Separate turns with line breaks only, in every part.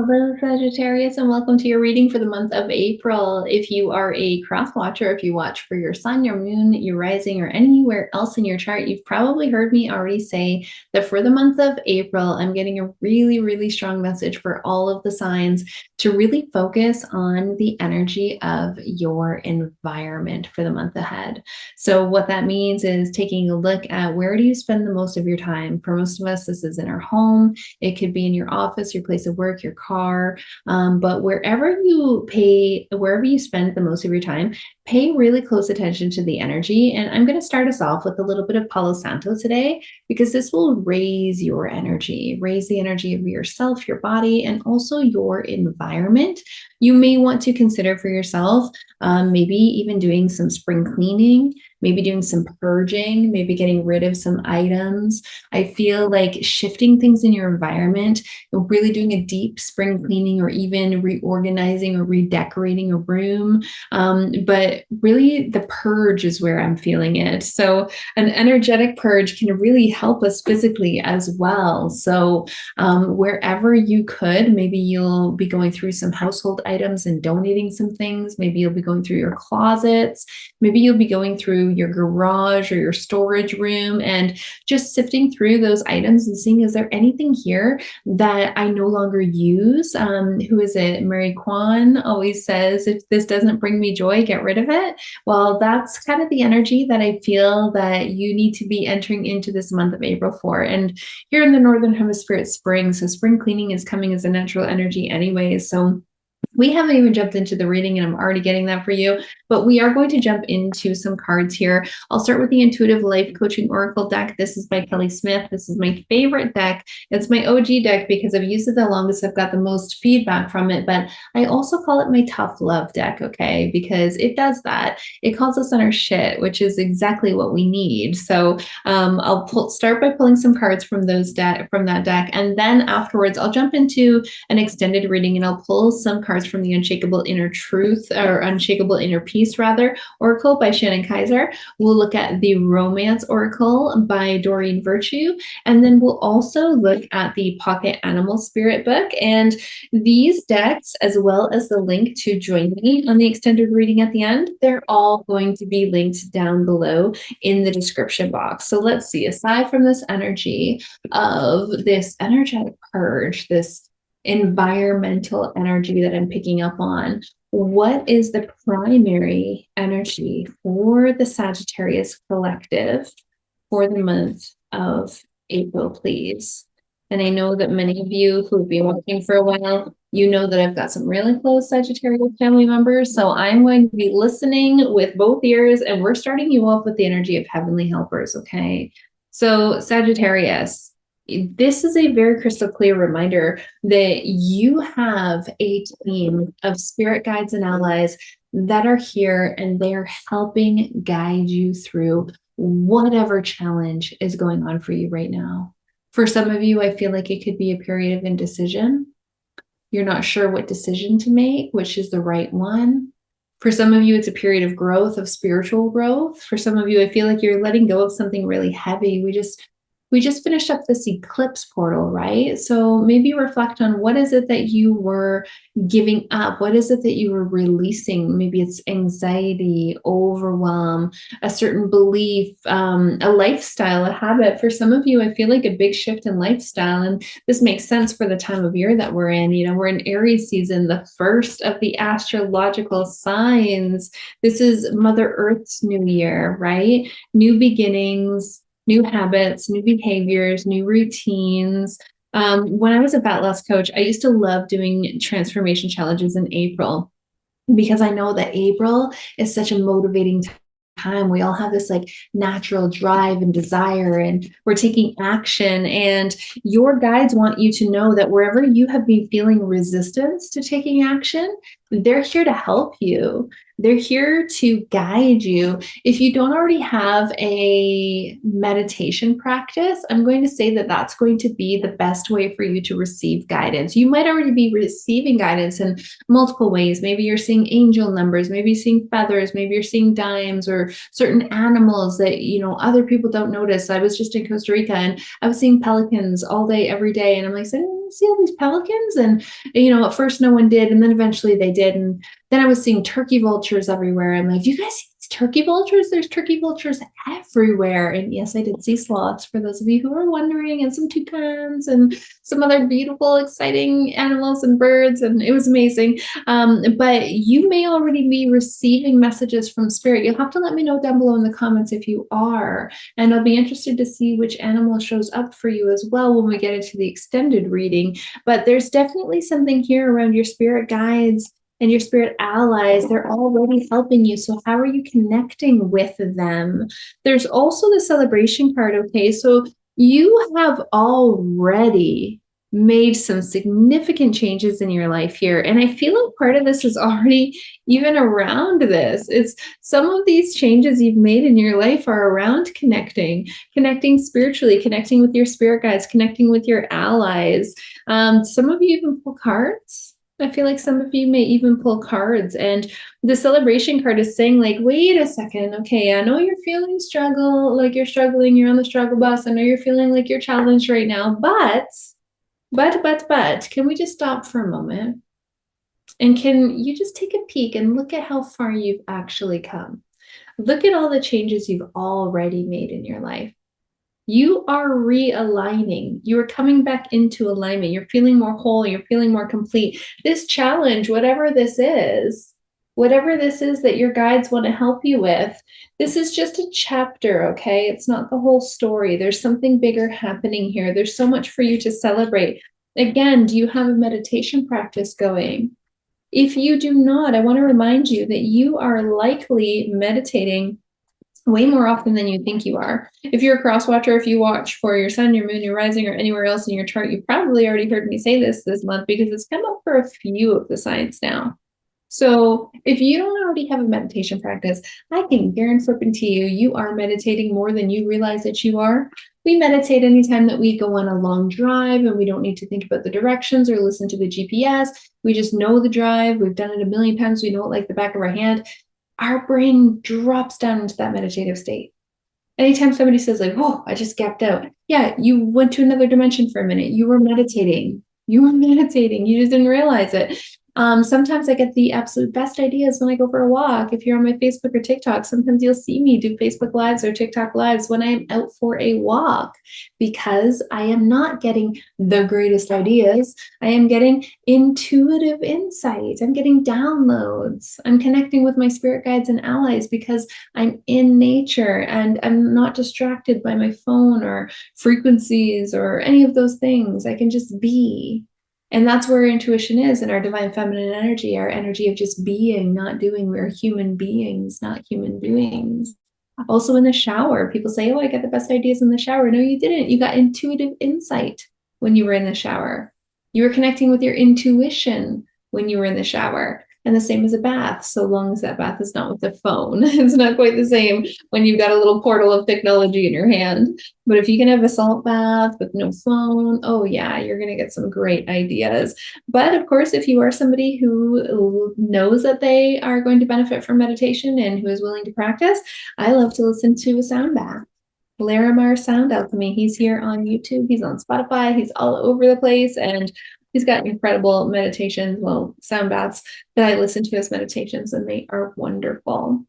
Hello, Sagittarius, and welcome to your reading for the month of April. If you are a cross watcher, if you watch for your sun, your moon, your rising, or anywhere else in your chart, you've probably heard me already say that for the month of April, I'm getting a really, really strong message for all of the signs to really focus on the energy of your environment for the month ahead. So what that means is taking a look at where do you spend the most of your time. For most of us, this is in our home. It could be in your office, your place of work, your car, but wherever you spend the most of your time, pay really close attention to the energy. And I'm going to start us off with a little bit of Palo Santo today, because this will raise your energy, raise the energy of yourself, your body, and also your environment. You may want to consider for yourself, maybe even doing some spring cleaning, maybe doing some purging, maybe getting rid of some items. I feel like shifting things in your environment, really doing a deep spring cleaning, or even reorganizing or redecorating a room. But really the purge is where I'm feeling it. So an energetic purge can really help us physically as well. So wherever you could, maybe you'll be going through some household items and donating some things. Maybe you'll be going through your closets. Maybe you'll be going through your garage or your storage room and just sifting through those items and seeing, is there anything here that I no longer use? Who is it? Mary Kwan always says, if this doesn't bring me joy, get rid of it. Well, that's kind of the energy that I feel that you need to be entering into this month of April for. And here in the Northern Hemisphere, it's spring. So spring cleaning is coming as a natural energy anyway. So we haven't even jumped into the reading, and I'm already getting that for you, but we are going to jump into some cards here. I'll start with the Intuitive Life Coaching Oracle deck. This is by Kelly Smith. This is my favorite deck. It's my OG deck because I've used it the longest. I've got the most feedback from it, but I also call it my tough love deck, okay? Because it does that. It calls us on our shit, which is exactly what we need. So I'll start by pulling some cards from that deck, and then afterwards I'll jump into an extended reading, and I'll pull some cards from the Unshakable Inner Truth, or Unshakable Inner Peace, rather, Oracle by Shannon Kaiser. We'll look at the Romance Oracle by Doreen Virtue, and then we'll also look at the Pocket Animal Spirit book. And these decks, as well as the link to join me on the extended reading at the end, they're all going to be linked down below in the description box. So let's see, aside from this energy of this energetic purge, this environmental energy that I'm picking up on, what is the primary energy for the Sagittarius collective for the month of April, please? And I know that many of you who've been watching for a while, you know that I've got some really close Sagittarius family members. So I'm going to be listening with both ears, and we're starting you off with the energy of heavenly helpers, okay? So Sagittarius, this is a very crystal clear reminder that you have a team of spirit guides and allies that are here, and they're helping guide you through whatever challenge is going on for you right now. For some of you, I feel like it could be a period of indecision. You're not sure what decision to make, which is the right one. For some of you, it's a period of growth, of spiritual growth. For some of you, I feel like you're letting go of something really heavy. We just finished up this eclipse portal, right? So maybe reflect on, what is it that you were giving up? What is it that you were releasing? Maybe it's anxiety, overwhelm, a certain belief, a lifestyle, a habit. For some of you, I feel like a big shift in lifestyle. And this makes sense for the time of year that we're in. You know, we're in Aries season, the first of the astrological signs. This is Mother Earth's new year, right? New beginnings, new habits, new behaviors, new routines. When I was a fat loss coach, I used to love doing transformation challenges in April, because I know that April is such a motivating time. We all have this like natural drive and desire, and we're taking action. And your guides want you to know that wherever you have been feeling resistance to taking action, they're here to help you. They're here to guide you. If you don't already have a meditation practice, I'm going to say that that's going to be the best way for you to receive guidance. You might already be receiving guidance in multiple ways. Maybe you're seeing angel numbers, maybe you're seeing feathers, maybe you're seeing dimes or certain animals that, you know, other people don't notice. I was just in Costa Rica and I was seeing pelicans all day, every day. And I'm like, to see all these pelicans? And, at first no one did. And then eventually they did. And then I was seeing turkey vultures everywhere. I'm like, you guys see these turkey vultures? There's turkey vultures everywhere. And yes, I did see sloths, for those of you who are wondering, and some toucans and some other beautiful, exciting animals and birds. And it was amazing. But you may already be receiving messages from spirit. You'll have to let me know down below in the comments if you are. And I'll be interested to see which animal shows up for you as well when we get into the extended reading. But there's definitely something here around your spirit guides and your spirit allies. They're already helping you. So how are you connecting with them? There's also the celebration card. Okay, so you have already made some significant changes in your life here. And I feel like part of this is already even around this. It's some of these changes you've made in your life are around connecting spiritually, connecting with your spirit guides, connecting with your allies. Some of you even pull cards. I feel like some of you may even pull cards, and the celebration card is saying, like, wait a second. Okay, I know you're feeling struggle, like you're struggling, you're on the struggle bus. I know you're feeling like you're challenged right now, but, can we just stop for a moment? And can you just take a peek and look at how far you've actually come? Look at all the changes you've already made in your life. You are realigning. You are coming back into alignment. You're feeling more whole. You're feeling more complete. This challenge, whatever this is that your guides want to help you with, this is just a chapter, okay? It's not the whole story. There's something bigger happening here. There's so much for you to celebrate. Again, do you have a meditation practice going? If you do not, I want to remind you that you are likely meditating way more often than you think you are. If you're a cross watcher, if you watch for your sun, your moon, your rising, or anywhere else in your chart, you probably already heard me say this month, because it's come up for a few of the signs now. So if you don't already have a meditation practice, I can guarantee you, you are meditating more than you realize that you are. We meditate anytime that we go on a long drive and we don't need to think about the directions or listen to the GPS. We just know the drive. We've done it a million times. We know it like the back of our hand. Our brain drops down into that meditative state. Anytime somebody says, like, oh, I just gapped out. Yeah, you went to another dimension for a minute. You were meditating. You just didn't realize it. Sometimes I get the absolute best ideas when I go for a walk. If you're on my Facebook or TikTok, sometimes you'll see me do Facebook Lives or TikTok Lives when I am out for a walk, because I am not getting the greatest ideas. I am getting intuitive insight. I'm getting downloads. I'm connecting with my spirit guides and allies because I'm in nature and I'm not distracted by my phone or frequencies or any of those things. I can just be. And that's where intuition is, in our divine feminine energy, our energy of just being, not doing. We're human beings, not human doings. Also in the shower, people say, oh, I get the best ideas in the shower. No, you didn't. You got intuitive insight when you were in the shower. You were connecting with your intuition when you were in the shower. And the same as a bath, so long as that bath is not with a phone. It's not quite the same when you've got a little portal of technology in your hand. But if you can have a salt bath with no phone, oh yeah, you're going to get some great ideas. But of course, if you are somebody who knows that they are going to benefit from meditation and who is willing to practice, I love to listen to a sound bath. Larimar Sound Alchemy. He's here on YouTube. He's on Spotify. He's all over the place. And he's got incredible meditations, well, sound baths that I listen to as meditations, and they are wonderful.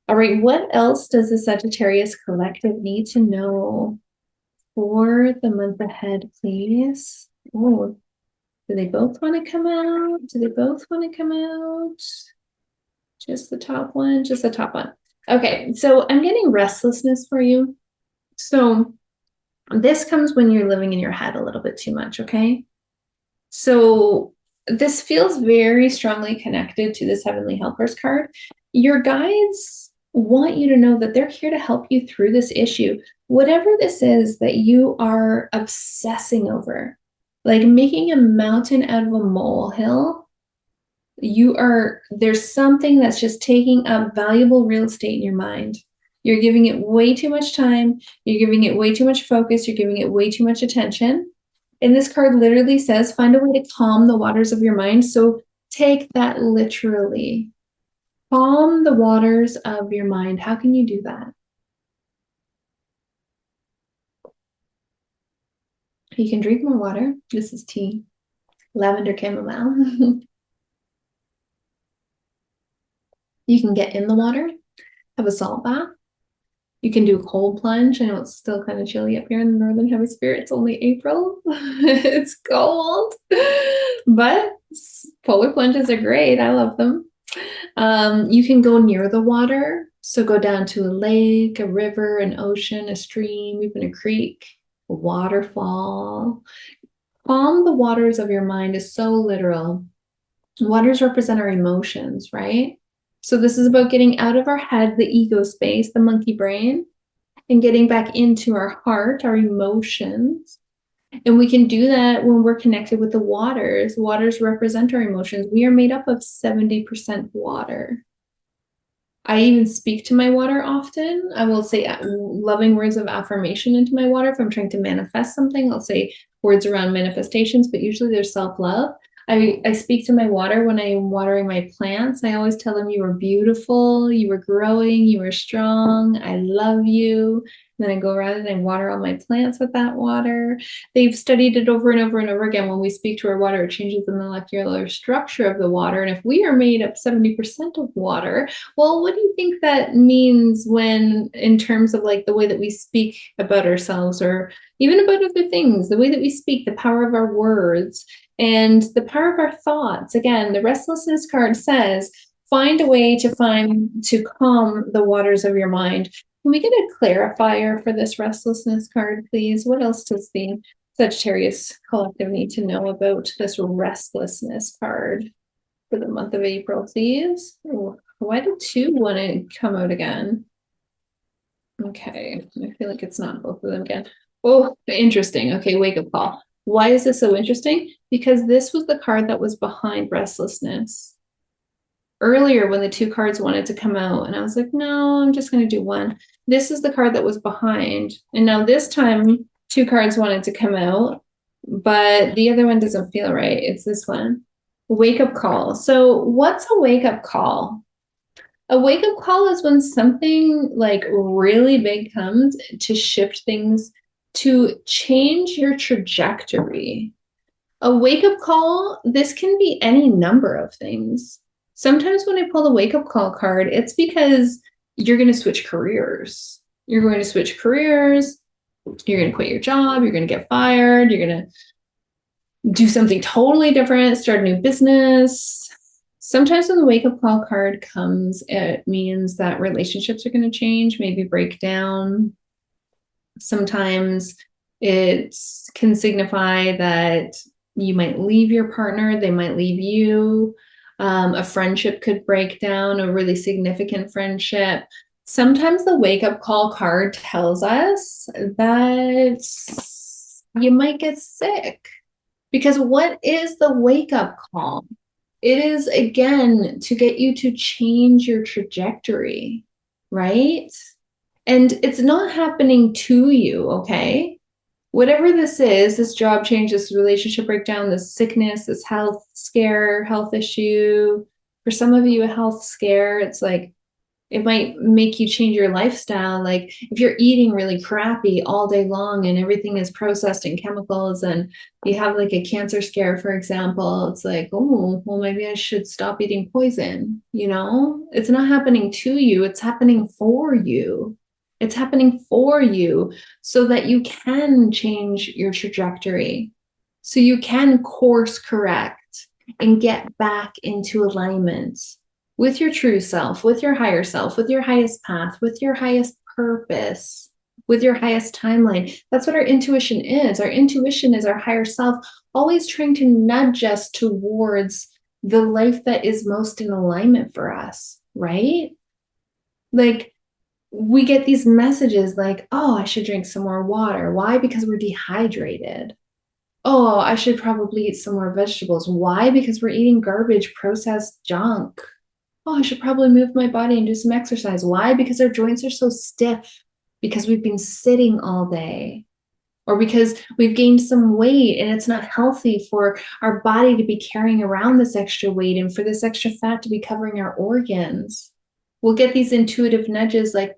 All right, what else does the Sagittarius Collective need to know for the month ahead, please? Oh, do they both want to come out? Do they both want to come out? Just the top one? Just the top one. Okay, so I'm getting restlessness for you. So this comes when you're living in your head a little bit too much, okay? So this feels very strongly connected to this Heavenly Helpers card. Your guides want you to know that they're here to help you through this issue. Whatever this is that you are obsessing over, like making a mountain out of a molehill, there's something that's just taking up valuable real estate in your mind. You're giving it way too much time. You're giving it way too much focus. You're giving it way too much attention. And this card literally says, find a way to calm the waters of your mind. So take that literally. Calm the waters of your mind. How can you do that? You can drink more water. This is tea. Lavender chamomile. You can get in the water, have a salt bath. You can do a cold plunge. I know it's still kind of chilly up here in the Northern Hemisphere. It's only April. It's cold. But polar plunges are great. I love them. You can go near the water. So go down to a lake, a river, an ocean, a stream, even a creek, a waterfall. Calm the waters of your mind is so literal. Waters represent our emotions, right? So this is about getting out of our head, the ego space, the monkey brain, and getting back into our heart, our emotions. And we can do that when we're connected with the waters. Waters represent our emotions. We are made up of 70% water. I even speak to my water often. I will say loving words of affirmation into my water. If I'm trying to manifest something, I'll say words around manifestations, but usually there's self-love. I speak to my water when I'm watering my plants. I always tell them you are beautiful, you are growing, you are strong, I love you. And then I go around and I water all my plants with that water. They've studied it over and over and over again. When we speak to our water, it changes the molecular structure of the water. And if we are made up 70% of water, well, what do you think that means when, in terms of like the way that we speak about ourselves or even about other things, the way that we speak, the power of our words and the power of our thoughts? Again, the restlessness card says, find a way to calm the waters of your mind. Can we get a clarifier for this restlessness card, please? What else does the Sagittarius collective need to know about this restlessness card for the month of April, please? Ooh, why did 2 want to come out again? Okay, I feel like it's not both of them again. Oh, interesting. Okay, wake up call. Why is this so interesting? Because this was the card that was behind restlessness. Earlier, when the 2 cards wanted to come out, and I was like, no, I'm just going to do one. This is the card that was behind. And now this time, 2 cards wanted to come out, but the other one doesn't feel right. It's this one. Wake up call. So what's a wake up call? A wake up call is when something like really big comes to shift things, to change your trajectory. A wake up call, this can be any number of things. Sometimes when I pull the wake up call card, it's because you're going to switch careers. You're going to switch careers. You're going to quit your job. You're going to get fired. You're going to do something totally different, start a new business. Sometimes when the wake up call card comes, it means that relationships are going to change, maybe break down. Sometimes it can signify that you might leave your partner, they might leave you. A friendship could break down, a really significant friendship. Sometimes the wake up call card tells us that you might get sick. Because what is the wake up call? It is, again, to get you to change your trajectory, right? And it's not happening to you, okay? Whatever this is, this job change, this relationship breakdown, this sickness, this health scare, health issue, for some of you, a health scare, it's like, it might make you change your lifestyle. Like if you're eating really crappy all day long and everything is processed in chemicals and you have like a cancer scare, for example, it's like, oh, well, maybe I should stop eating poison. You know, it's not happening to you. It's happening for you. It's happening for you so that you can change your trajectory, so you can course correct and get back into alignment with your true self, with your higher self, with your highest path, with your highest purpose, with your highest timeline. That's what our intuition is. Our intuition is our higher self, always trying to nudge us towards the life that is most in alignment for us, right? Like we get these messages like, oh, I should drink some more water. Why? Because we're dehydrated. Oh, I should probably eat some more vegetables. Why? Because we're eating garbage, processed junk. Oh, I should probably move my body and do some exercise. Why? Because our joints are so stiff, because we've been sitting all day, or because we've gained some weight and it's not healthy for our body to be carrying around this extra weight and for this extra fat to be covering our organs. We'll get these intuitive nudges like,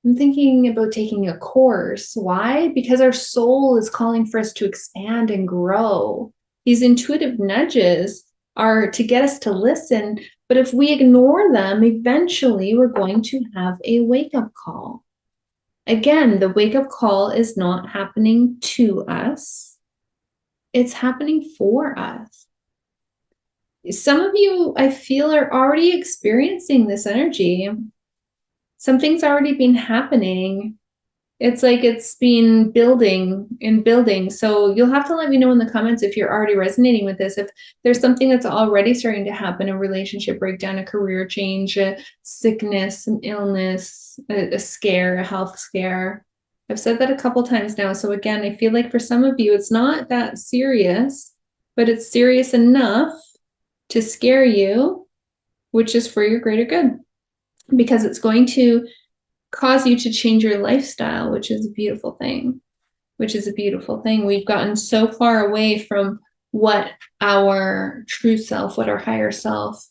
I'm thinking about taking a course. Why? Because our soul is calling for us to expand and grow. These intuitive nudges are to get us to listen, but if we ignore them, eventually we're going to have a wake-up call. Again, the wake-up call is not happening to us. It's happening for us. Some of you, I feel, are already experiencing this energy. Something's already been happening. It's like it's been building and building. So you'll have to let me know in the comments if you're already resonating with this. If there's something that's already starting to happen, a relationship breakdown, a career change, a sickness, an illness, a scare, a health scare. I've said that a couple times now. So again, I feel like for some of you, it's not that serious, but it's serious enough to scare you, which is for your greater good, because it's going to cause you to change your lifestyle, which is a beautiful thing. We've gotten so far away from what our true self, what our higher self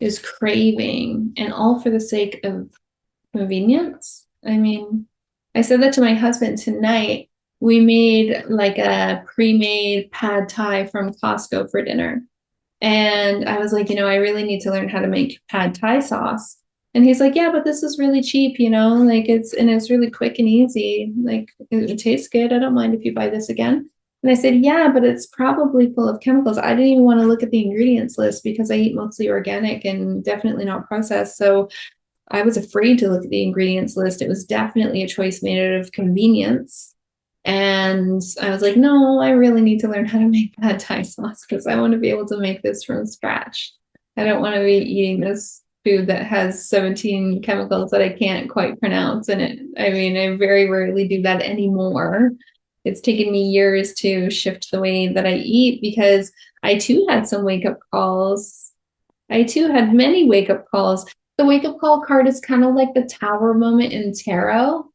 is craving, and all for the sake of convenience. I mean, I said that to my husband tonight. We made like a pre-made pad thai from Costco for dinner. And I was like, I really need to learn how to make pad thai sauce. And he's like, yeah, but this is really cheap, like it's really quick and easy. Like it tastes good. I don't mind if you buy this again. And I said, yeah, but it's probably full of chemicals. I didn't even want to look at the ingredients list because I eat mostly organic and definitely not processed. So I was afraid to look at the ingredients list. It was definitely a choice made out of convenience. And I was like, no, I really need to learn how to make pad thai sauce because I want to be able to make this from scratch. I don't want to be eating this food that has 17 chemicals that I can't quite pronounce in it. I mean, I very rarely do that anymore. It's taken me years to shift the way that I eat because I too had some wake-up calls. I too had many wake-up calls. The wake-up call card is kind of like the tower moment in tarot.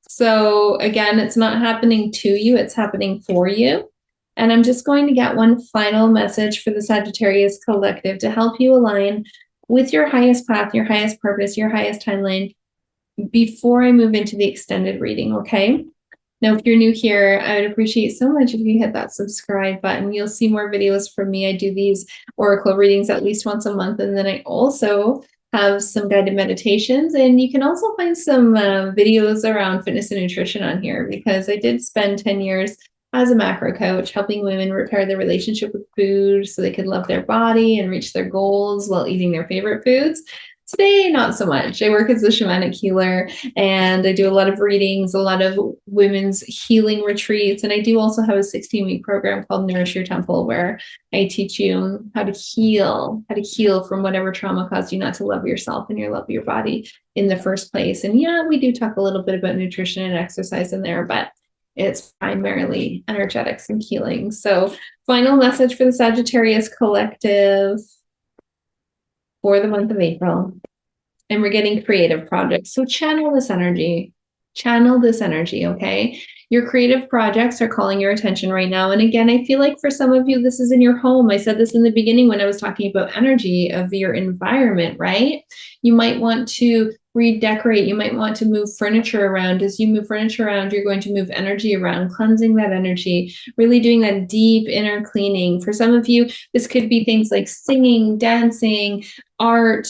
So again, it's not happening to you, it's happening for you. And I'm just going to get one final message for the Sagittarius collective to help you align with your highest path, your highest purpose, your highest timeline before I move into the extended reading, okay? Now, if you're new here, I would appreciate so much if you hit that subscribe button. You'll see more videos from me. I do these oracle readings at least once a month, and then I also have some guided meditations, and you can also find some videos around fitness and nutrition on here because I did spend 10 years as a macro coach helping women repair their relationship with food so they could love their body and reach their goals while eating their favorite foods. Today, not so much. I work as a shamanic healer and I do a lot of readings, a lot of women's healing retreats. And I do also have a 16-week program called Nourish Your Temple where I teach you how to heal from whatever trauma caused you not to love yourself and love your body in the first place. And yeah, we do talk a little bit about nutrition and exercise in there, but it's primarily energetics and healing. So final message for the Sagittarius collective for the month of April. And we're getting creative projects. So channel this energy, okay? Your creative projects are calling your attention right now. And again, I feel like for some of you, this is in your home. I said this in the beginning when I was talking about energy of your environment, right? You might want to redecorate. You might want to move furniture around. As you move furniture around, you're going to move energy around, cleansing that energy, really doing that deep inner cleaning. For some of you, this could be things like singing, dancing, art,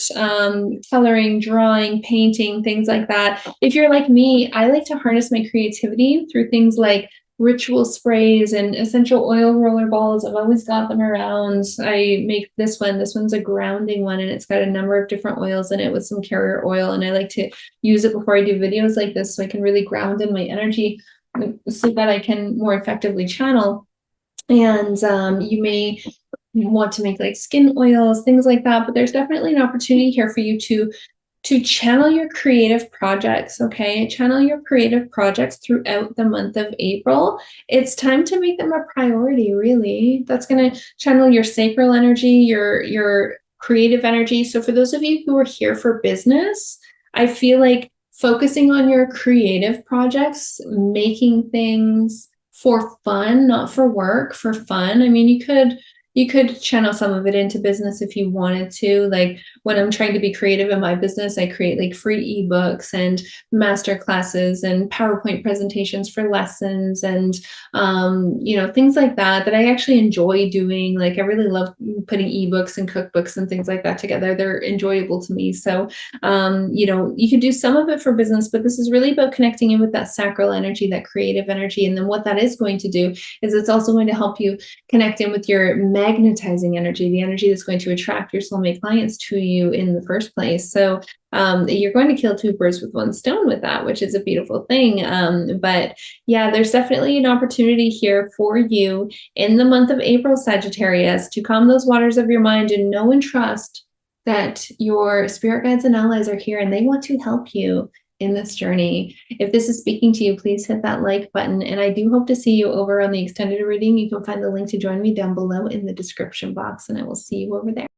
coloring, drawing, painting, things like that. If you're like me, I like to harness my creativity through things like ritual sprays and essential oil roller balls. I've always got them around. I make this one. This one's a grounding one, and it's got a number of different oils in it with some carrier oil. And I like to use it before I do videos like this so I can really ground in my energy so that I can more effectively channel. And you may want to make like skin oils, things like that. But there's definitely an opportunity here for you to channel your creative projects, okay? Channel your creative projects throughout the month of April. It's time to make them a priority, really. That's going to channel your sacral energy, your creative energy. So for those of you who are here for business, I feel like focusing on your creative projects, making things for fun, not for work, for fun. I mean, you could You could channel some of it into business if you wanted to. Like when I'm trying to be creative in my business, I create like free ebooks and master classes and PowerPoint presentations for lessons and things like that that I actually enjoy doing. Like I really love putting ebooks and cookbooks and things like that together. They're enjoyable to me. So you could do some of it for business, but this is really about connecting in with that sacral energy, that creative energy. And then what that is going to do is it's also going to help you connect in with your magnetizing energy, the energy that's going to attract your soulmate clients to you in the first place. So you're going to kill two birds with one stone with that, which is a beautiful thing. But yeah, there's definitely an opportunity here for you in the month of April, Sagittarius, to calm those waters of your mind and know and trust that your spirit guides and allies are here and they want to help you in this journey. If this is speaking to you, please hit that like button. And I do hope to see you over on the extended reading. You can find the link to join me down below in the description box, and I will see you over there.